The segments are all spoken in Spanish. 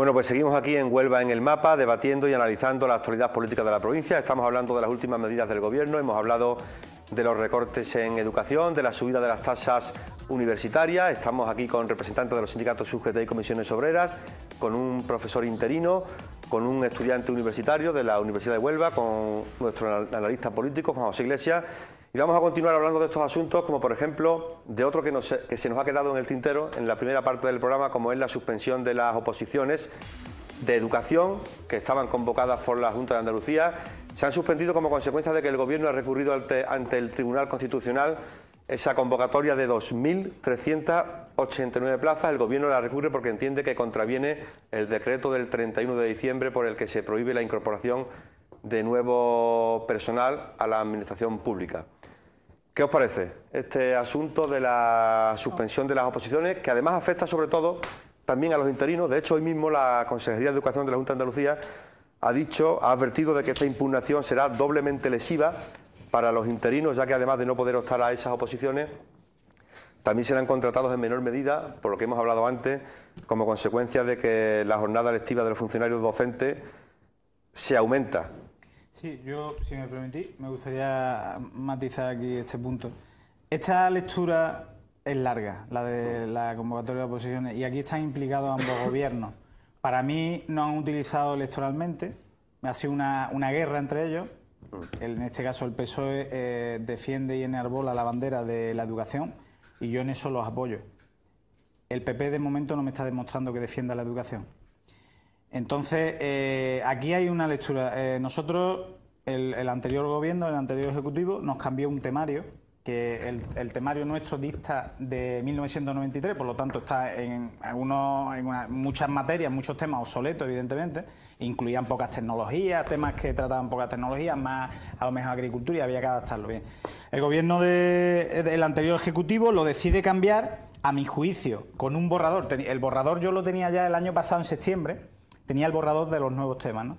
Bueno, pues seguimos aquí en Huelva en el Mapa, debatiendo y analizando la actualidad política de la provincia. Estamos hablando de las últimas medidas del Gobierno, hemos hablado de los recortes en educación, de la subida de las tasas universitarias. Estamos aquí con representantes de los sindicatos UGT y comisiones obreras, con un profesor interino, con un estudiante universitario de la Universidad de Huelva, con nuestro analista político, Juan José Iglesias. Y vamos a continuar hablando de estos asuntos, como por ejemplo de otro que se nos ha quedado en el tintero en la primera parte del programa, como es la suspensión de las oposiciones de educación que estaban convocadas por la Junta de Andalucía. Se han suspendido como consecuencia de que el Gobierno ha recurrido ante el Tribunal Constitucional esa convocatoria de 2.389 plazas. El Gobierno la recurre porque entiende que contraviene el decreto del 31 de diciembre por el que se prohíbe la incorporación de nuevo personal a la administración pública. ¿Qué os parece este asunto de la suspensión de las oposiciones, que además afecta sobre todo también a los interinos? De hecho, hoy mismo la Consejería de Educación de la Junta de Andalucía ha advertido de que esta impugnación será doblemente lesiva para los interinos, ya que además de no poder optar a esas oposiciones, también serán contratados en menor medida, por lo que hemos hablado antes, como consecuencia de que la jornada lectiva de los funcionarios docentes se aumenta. Sí, yo, si me permitís, me gustaría matizar aquí este punto. Esta lectura es larga, la de la convocatoria de oposiciones, y aquí están implicados ambos gobiernos. Para mí no han utilizado electoralmente, ha sido una guerra entre ellos. En este caso el PSOE defiende y enarbola la bandera de la educación y yo en eso los apoyo. El PP de momento no me está demostrando que defienda la educación. Entonces, aquí hay una lectura. Nosotros, el anterior gobierno, el anterior ejecutivo, nos cambió un temario, que el temario nuestro dista de 1993, por lo tanto está en muchas materias, muchos temas obsoletos, evidentemente, incluían pocas tecnologías, temas que trataban pocas tecnologías, más a lo mejor agricultura, y había que adaptarlo bien. El gobierno del anterior ejecutivo lo decide cambiar, a mi juicio, con un borrador. El borrador yo lo tenía ya el año pasado, en septiembre, tenía el borrador de los nuevos temas, ¿no?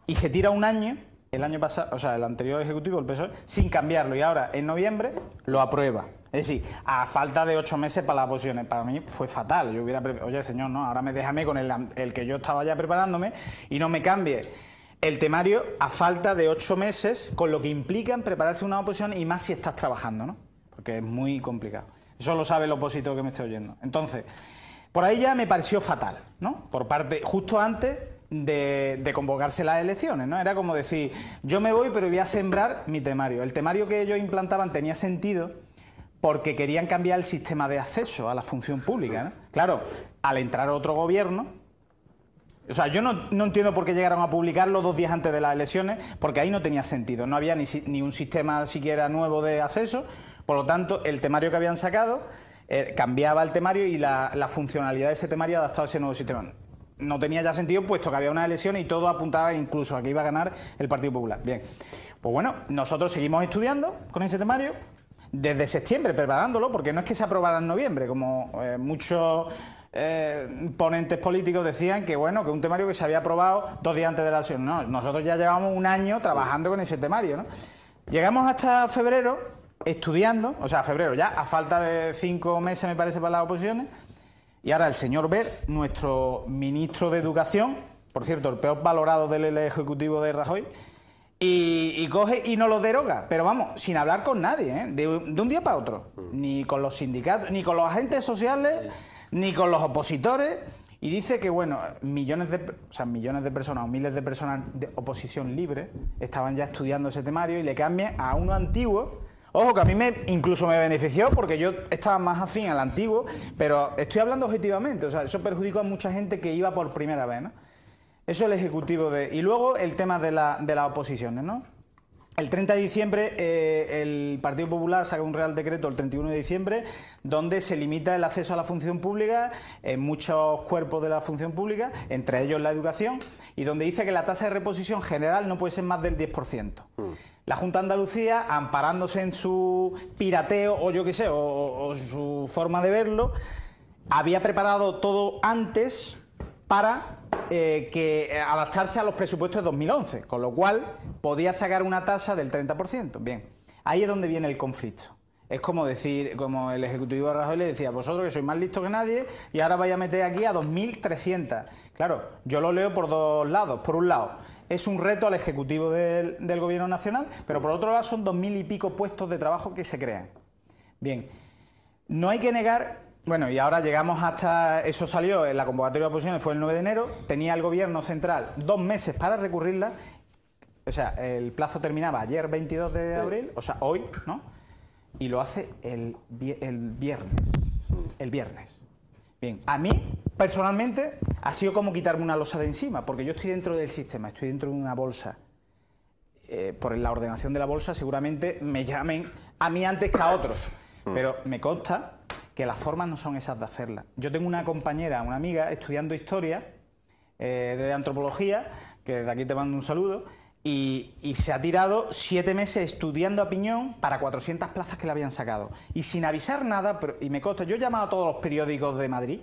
Y se tira un año, el año pasado, o sea, el anterior ejecutivo, el PSOE, sin cambiarlo, y ahora en noviembre lo aprueba. Es decir, a falta de 8 meses para las oposiciones. Para mí fue fatal. Yo hubiera preferido, oye, señor, no, ahora déjame con el que yo estaba ya preparándome y no me cambie el temario a falta de 8 meses, con lo que implica en prepararse una oposición, y más si estás trabajando, ¿no? Porque es muy complicado. Eso lo sabe el opositor que me esté oyendo. Entonces, por ahí ya me pareció fatal, ¿no? Por parte, justo antes de convocarse las elecciones, ¿no? Era como decir, yo me voy, pero voy a sembrar mi temario. El temario que ellos implantaban tenía sentido porque querían cambiar el sistema de acceso a la función pública, ¿no? Claro, al entrar otro gobierno, o sea, yo no entiendo por qué llegaron a publicarlo 2 días antes de las elecciones, porque ahí no tenía sentido, no había ni un sistema siquiera nuevo de acceso. Por lo tanto, el temario que habían sacado cambiaba el temario y la funcionalidad de ese temario adaptado a ese nuevo sistema. No tenía ya sentido, puesto que había unas elecciones y todo apuntaba incluso a que iba a ganar el Partido Popular. Bien, pues bueno, nosotros seguimos estudiando con ese temario desde septiembre, preparándolo, porque no es que se aprobara en noviembre, como muchos ponentes políticos decían que bueno, que un temario que se había aprobado 2 días antes de la elección. No, nosotros ya llevamos un año trabajando con ese temario, ¿no? Llegamos hasta febrero estudiando, o sea, febrero ya, a falta de 5 meses me parece para las oposiciones, y ahora el señor Wert, nuestro ministro de Educación, por cierto, el peor valorado del ejecutivo de Rajoy, y coge y no lo deroga, pero vamos, sin hablar con nadie, ¿eh? De un día para otro, ni con los sindicatos, ni con los agentes sociales, ni con los opositores, y dice que, bueno, millones de personas o miles de personas de oposición libre estaban ya estudiando ese temario y le cambia a uno antiguo. Ojo, que a mí incluso me benefició porque yo estaba más afín al antiguo, pero estoy hablando objetivamente, o sea, eso perjudicó a mucha gente que iba por primera vez, ¿no? Eso es el ejecutivo de... Y luego el tema de las oposiciones, ¿no? El 30 de diciembre el Partido Popular saca un Real Decreto el 31 de diciembre donde se limita el acceso a la función pública en muchos cuerpos de la función pública, entre ellos la educación, y donde dice que la tasa de reposición general no puede ser más del 10%. La Junta de Andalucía, amparándose en su pirateo o yo qué sé, o su forma de verlo, había preparado todo antes para adaptarse a los presupuestos de 2011, con lo cual podía sacar una tasa del 30%. Bien, ahí es donde viene el conflicto. Es como decir, como el Ejecutivo de Rajoy le decía, vosotros que sois más listos que nadie y ahora vais a meter aquí a 2.300. Claro, yo lo leo por dos lados. Por un lado, es un reto al Ejecutivo del Gobierno Nacional, pero por otro lado son 2.000 y pico puestos de trabajo que se crean. Bien, no hay que negar, bueno, y ahora llegamos hasta, eso salió en la convocatoria de oposiciones, fue el 9 de enero, tenía el Gobierno Central 2 meses para recurrirla, o sea, el plazo terminaba ayer 22 de abril, o sea, hoy, ¿no? Y lo hace el viernes. El viernes. Bien, a mí, personalmente, ha sido como quitarme una losa de encima, porque yo estoy dentro del sistema, estoy dentro de una bolsa. Por la ordenación de la bolsa, seguramente me llamen a mí antes que a otros. Pero me consta que las formas no son esas de hacerlas. Yo tengo una compañera, una amiga, estudiando historia, de antropología, que desde aquí te mando un saludo, y se ha tirado 7 meses estudiando a piñón para 400 plazas que le habían sacado. Y sin avisar nada, y me consta, yo he llamado a todos los periódicos de Madrid,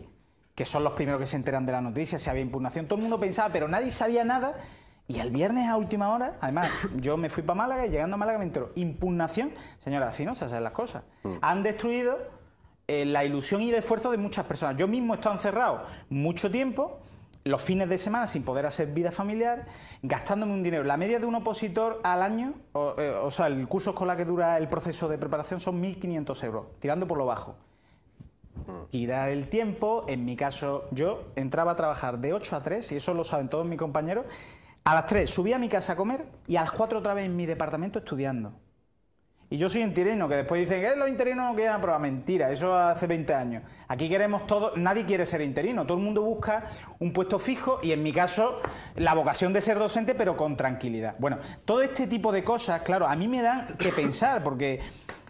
que son los primeros que se enteran de la noticia, si había impugnación, todo el mundo pensaba, pero nadie sabía nada, y el viernes a última hora, además, yo me fui para Málaga y llegando a Málaga me entero, impugnación, señora, así no se hacen las cosas. Han destruido la ilusión y el esfuerzo de muchas personas. Yo mismo he estado encerrado mucho tiempo, los fines de semana sin poder hacer vida familiar, gastándome un dinero. La media de un opositor al año, o sea, el curso escolar que dura el proceso de preparación son 1.500 euros, tirando por lo bajo. Tirar el tiempo, en mi caso, yo entraba a trabajar de 8 a 3, y eso lo saben todos mis compañeros, a las 3 subía a mi casa a comer y a las 4 otra vez en mi departamento estudiando. Y yo soy interino, que después dicen que los interinos no quieren aprobar. Mentira, eso hace 20 años. Aquí queremos todos, nadie quiere ser interino, todo el mundo busca un puesto fijo y en mi caso la vocación de ser docente, pero con tranquilidad. Bueno, todo este tipo de cosas, claro, a mí me dan que pensar, porque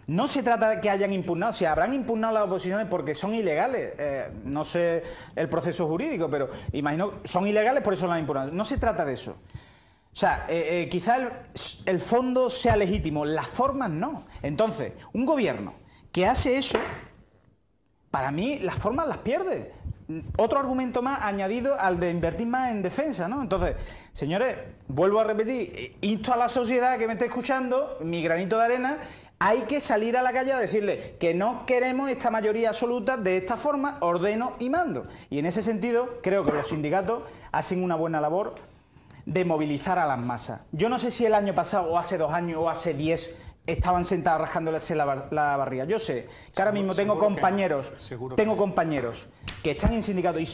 no se trata de que hayan impugnado, si habrán impugnado las oposiciones porque son ilegales, no sé el proceso jurídico, pero imagino son ilegales, por eso las han impugnado. No se trata de eso. O sea, quizá el fondo sea legítimo, las formas no. Entonces, un gobierno que hace eso, para mí las formas las pierde. Otro argumento más añadido al de invertir más en defensa, ¿no? Entonces, señores, vuelvo a repetir, insto a la sociedad que me esté escuchando, mi granito de arena, hay que salir a la calle a decirle que no queremos esta mayoría absoluta de esta forma, ordeno y mando. Y en ese sentido, creo que los sindicatos hacen una buena labor de movilizar a las masas. Yo no sé si el año pasado, o hace 2 años, o hace 10, estaban sentados rascándole la barriga. Yo sé que ahora mismo tengo compañeros que están en sindicatos y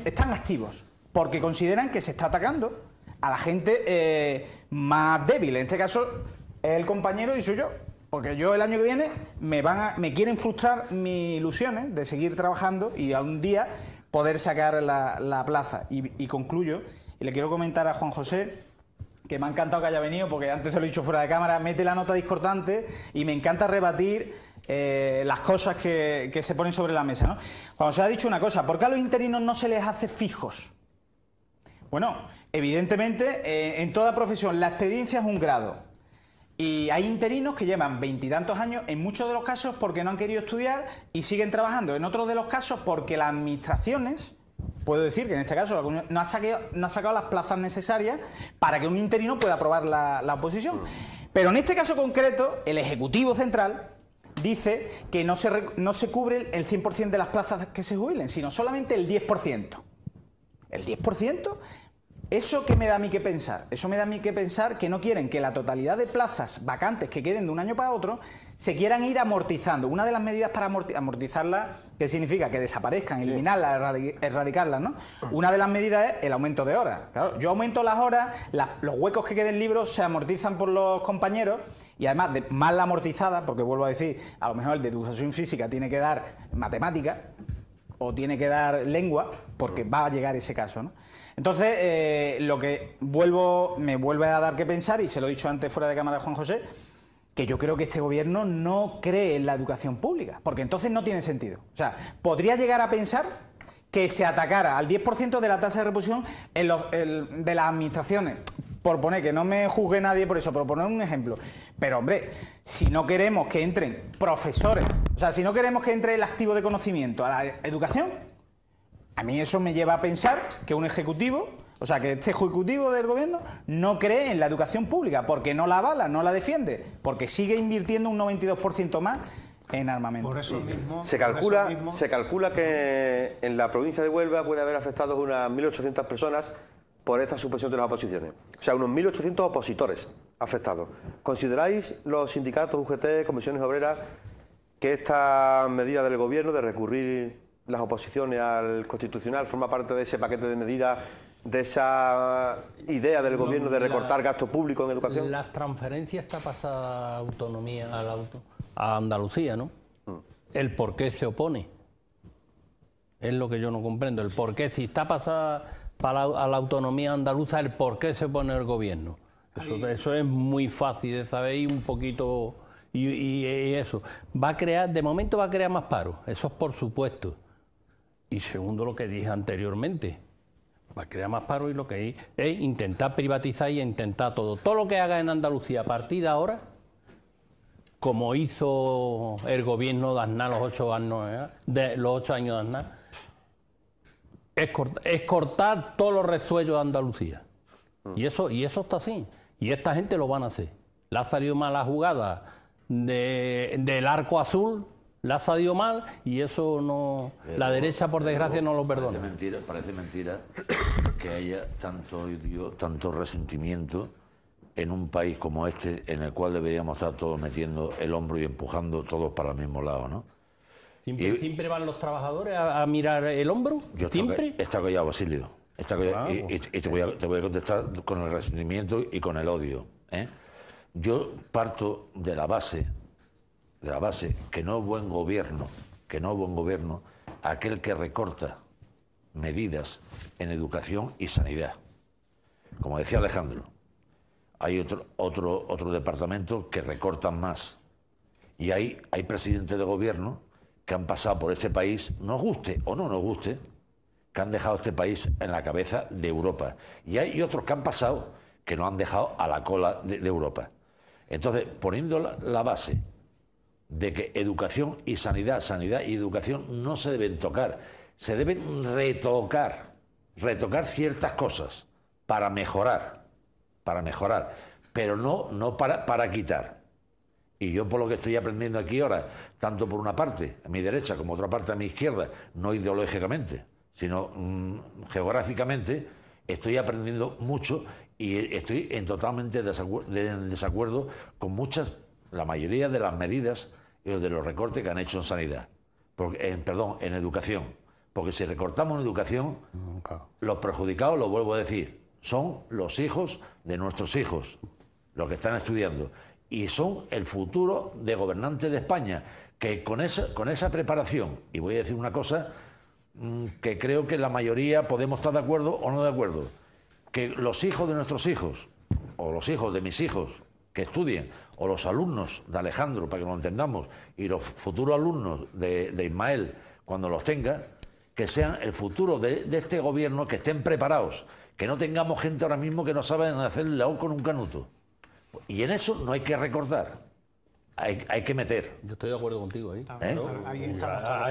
están activos, porque consideran que se está atacando a la gente más débil. En este caso es el compañero y soy yo. Porque yo el año que viene me quieren frustrar mis ilusiones de seguir trabajando y algún día poder sacar la plaza. Y concluyo. Y le quiero comentar a Juan José, que me ha encantado que haya venido, porque antes se lo he dicho fuera de cámara, mete la nota discordante y me encanta rebatir las cosas que se ponen sobre la mesa, ¿no? Juan José ha dicho una cosa, ¿por qué a los interinos no se les hace fijos? Bueno, evidentemente, en toda profesión la experiencia es un grado. Y hay interinos que llevan 20 y tantos años, en muchos de los casos porque no han querido estudiar y siguen trabajando. En otros de los casos porque las administraciones... Puedo decir que en este caso no ha sacado las plazas necesarias para que un interino pueda aprobar la oposición. Pero en este caso concreto, el Ejecutivo Central dice que no se cubre el 100% de las plazas que se jubilen, sino solamente el 10%. ¿El 10%? ¿Eso qué me da a mí que pensar? Eso me da a mí que pensar que no quieren que la totalidad de plazas vacantes que queden de un año para otro se quieran ir amortizando. Una de las medidas para amortizarlas, ¿qué significa? Que desaparezcan, eliminarlas, erradicarlas, ¿no? Una de las medidas es el aumento de horas. Claro, yo aumento las horas, los huecos que queden libres se amortizan por los compañeros y además, más la amortizada, porque vuelvo a decir, a lo mejor el de educación física tiene que dar matemática o tiene que dar lengua, porque va a llegar ese caso, ¿no? Entonces, lo que me vuelve a dar que pensar, y se lo he dicho antes fuera de cámara a Juan José, que yo creo que este gobierno no cree en la educación pública, porque entonces no tiene sentido. O sea, podría llegar a pensar que se atacara al 10% de la tasa de reposición de las administraciones. Por poner, que no me juzgue nadie por eso, pero poner un ejemplo. Pero, hombre, si no queremos que entren profesores, o sea, si no queremos que entre el activo de conocimiento a la educación, a mí eso me lleva a pensar que un ejecutivo O sea, que este ejecutivo del gobierno no cree en la educación pública, porque no la avala, no la defiende, porque sigue invirtiendo un 92% más en armamento. Por eso mismo... Se calcula que en la provincia de Huelva puede haber afectados unas 1.800 personas por esta suspensión de las oposiciones. O sea, unos 1.800 opositores afectados. ¿Consideráis los sindicatos, UGT, comisiones obreras, que esta medida del gobierno de recurrir las oposiciones al Constitucional forma parte de ese paquete de medidas, de esa idea del gobierno de recortar gasto público en educación? Las transferencias está pasada autonomía a Andalucía, ¿no? El por qué se opone. Es lo que yo no comprendo. El por qué, si está pasada a la autonomía andaluza, el por qué se opone el gobierno. Eso es muy fácil de saber y un poquito... Y eso. Va a crear, de momento va a crear más paro. Eso es por supuesto. Y segundo, lo que dije anteriormente. Va a crear más paro y lo que es intentar privatizar y intentar todo. Todo lo que haga en Andalucía a partir de ahora, como hizo el gobierno de Aznar los 8 años de Aznar, es cortar todos los resuellos de Andalucía. Y eso está así. Y esta gente lo van a hacer. Le ha salido mal la jugada del arco azul, le ha salido mal y eso no... La derecha, por desgracia, no lo perdona. Parece mentira que haya tanto resentimiento en un país como este, en el cual deberíamos estar todos metiendo el hombro y empujando todos para el mismo lado, ¿no? ¿Siempre van los trabajadores a mirar el hombro? ¿Siempre? Está callado, Basilio. Y te voy a contestar con el resentimiento y con el odio, ¿eh? Yo parto de la base que no es buen gobierno aquel que recorta medidas en educación y sanidad. Como decía Alejandro, hay otro departamento que recortan más. Y hay presidentes de gobierno que han pasado por este país, nos guste o no nos guste, que han dejado este país en la cabeza de Europa. Y hay otros que han pasado que nos han dejado a la cola de Europa. Entonces, poniendo la base de que educación y sanidad y educación no se deben tocar, se deben retocar ciertas cosas para mejorar, pero no para quitar. Y yo, por lo que estoy aprendiendo aquí ahora, tanto por una parte, a mi derecha, como otra parte a mi izquierda, no ideológicamente, sino geográficamente, estoy aprendiendo mucho y estoy totalmente en desacuerdo con la mayoría de las medidas y de los recortes que han hecho en sanidad, en educación. Porque si recortamos en educación, los perjudicados, lo vuelvo a decir, son los hijos de nuestros hijos, los que están estudiando. Y son el futuro de gobernantes de España, que con esa preparación, y voy a decir una cosa que creo que la mayoría podemos estar de acuerdo o no de acuerdo, que los hijos de nuestros hijos, o los hijos de mis hijos que estudien, o los alumnos de Alejandro, para que lo entendamos, y los futuros alumnos de Ismael, cuando los tenga, que sean el futuro de este gobierno, que estén preparados, que no tengamos gente ahora mismo que no sabe hacer el león con un canuto. Y en eso no hay que recortar, hay que meter. Yo estoy de acuerdo contigo ahí. Ahí está.